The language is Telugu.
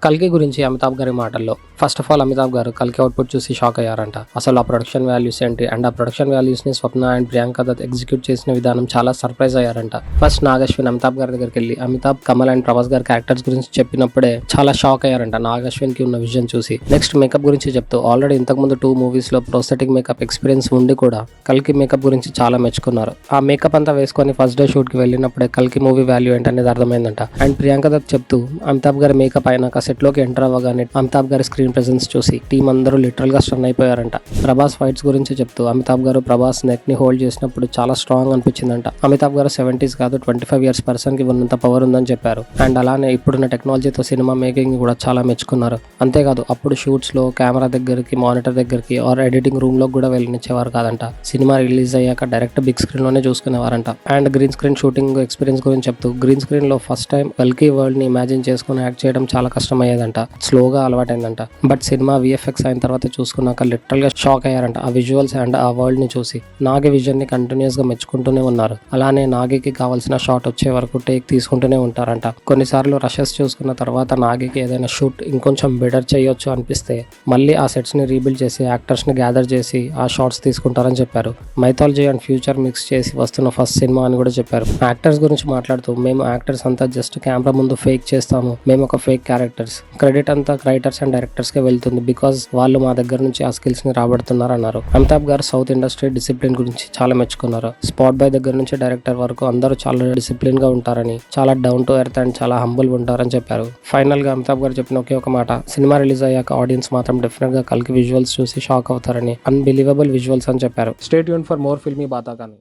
కల్కి గురించి అమితాబ్ గారి మాటల్లో, ఫస్ట్ ఆఫ్ ఆల్ అమితాబ్ గారు కల్కి అవుట్పుట్ చూసి షాక్ అయ్యారంట. అసలు ఆ ప్రొడక్షన్ వాల్యూస్ ఏంటి అండ్ ఆ ప్రొడక్షన్ వాల్యూస్ ని స్వప్న అండ్ ప్రియాంక దత్ ఎగ్జిక్యూట్ చేసిన విధానం చాలా సర్ప్రైజ్ అయ్యారంట. ఫస్ట్ నాగశ్విన్ అమితాబ్ గారి దగ్గరికి వెళ్ళి అమితాబ్, కమల్ అండ్ ప్రభాస్ గారి క్యారెక్టర్స్ గురించి చెప్పినప్పుడే చాలా షాక్ అయ్యారంట నాగశ్విన్ కి ఉన్న విజన్ చూసి. నెక్స్ట్ మేకప్ గురించి చెప్తూ, ఆల్రెడీ ఇంతకుముందు 2 మూవీస్ లో ప్రోస్థెటిక్ మేకప్ ఎక్స్పీరియన్స్ ఉండి కూడా కల్కి మేకప్ గురించి చాలా మెచ్చుకున్నారు. ఆ మేకప్ అంతా వేసుకొని ఫస్ట్ డే షూట్ కి వెళ్ళినప్పుడే కల్కి మూవీ వాల్యూ ఏంటనేది అర్థమైందంట. అండ్ ప్రియాంక దత్ చెప్తూ, అమితాబ్ గారి మేకప్ అయినాక సెట్ లోకి ఎంటర్ అవ్వగానే అమితాబ్ గారి స్క్రీన్ ప్రెసెన్స్ చూసి టీం అందరూ లిటరల్ గా స్టన్ అయిపోయారంట. ప్రభాస్ ఫైట్స్ గురించి చెప్తూ, అమితాబ్ గారు ప్రభాస్ నెక్ ని హోల్డ్ చేసినప్పుడు చాలా స్ట్రాంగ్ అనిపించిందంట. అమితాబ్ గారు 70s కాదు 25 ఇయర్స్ పర్సన్ కి ఉన్నంత పవర్ ఉందని చెప్పారు. అండ్ అలానే ఇప్పుడున్న టెక్నాలజీతో సినిమా మేకింగ్ కూడా చాలా మెచ్చుకున్నారు. అంతేకాదు అప్పుడు షూట్స్ లో కెమెరా దగ్గరికి, మానిటర్ దగ్గరికి ఆర్ ఎడిటింగ్ రూమ్ లో కూడా వెళ్ళనిచ్చేవారు కాదంట. సినిమా రిలీజ్ అయ్యాక డైరెక్ట్ బిగ్ స్క్రీన్ లోనే చూసుకునేవారంట. And green screen shooting experience గురించి చెప్తూ, గ్రీన్ స్క్రీన్ లో ఫస్ట్ టైం కల్కి వరల్డ్ ని ఇమాజిన్ చేసుకుని యాక్ట్ చేయడం చాలా కష్టమయ్యేదంట. స్లోగా అలవాటైందంట. బట్ సినిమా విఎఫ్ఎక్స్ అయిన తర్వాత చూసుకున్నాక లిటరల్ గా షాక్ అయ్యారంట ఆ విజువల్స్ అండ్ ఆ వరల్డ్ ని చూసి. నాగి విజన్ ని కంటిన్యూస్ గా మెచ్చుకుంటూనే ఉన్నారు. అలానే నాగికి కావాల్సిన షాట్ వచ్చే వరకు టేక్ తీసుకుంటూనే ఉంటారంట. కొన్నిసార్లు రషెస్ చూసుకున్న తర్వాత నాగికి ఏదైనా షూట్ ఇంకొంచెం బెటర్ చేయొచ్చు అనిపిస్తే మళ్ళీ ఆ సెట్స్ ని రీబిల్డ్ చేసి యాక్టర్స్ ని గ్యాదర్ చేసి ఆ షాట్స్ తీసుకుంటారని చెప్పారు. మైథాలజీ అండ్ ఫ్యూచర్ మిక్స్ చేసి వస్తున్న ఫస్ట్ సినిమా అని కూడా చెప్పారు. యాక్టర్స్ గురించి మాట్లాడుతూ, మేము యాక్టర్స్ అంతా జస్ట్ కెమెరా ముందు ఫేక్ చేస్తాము, మేము ఒక ఫేక్ క్యారెక్టర్స్, క్రెడిట్ అంతా రైటర్స్ అండ్ డైరెక్టర్స్ కే వెళ్తుంది బికాస్ వాళ్ళు మా దగ్గర నుంచి ఆ స్కిల్స్ ని రాబడుతున్నారు అన్నారు. అమితాబ్ గారు సౌత్ ఇండస్ట్రీ డిసిప్లిన్ గురించి చాలా మెచ్చుకున్నారు. స్పాట్ బాయ్ దగ్గర నుంచి డైరెక్టర్ వరకు అందరూ చాలా డిసిప్లిన్ గా ఉంటారని, చాలా డౌన్ టు ఎర్త్ అండ్ చాలా హంబుల్ ఉంటారని చెప్పారు. ఫైనల్ గా అమితాబ్ గారు చెప్పిన ఒకే ఒక మాట, సినిమా రిలీజ్ అయ్యాక ఆడియన్స్ మాత్రం డెఫినెట్ గా కల్కి విజువల్స్ చూసి షాక్ అవుతారని, అన్బిలీవబుల్ విజువల్స్ అని చెప్పారు. Stay tune for more filmy బాతా కానీ.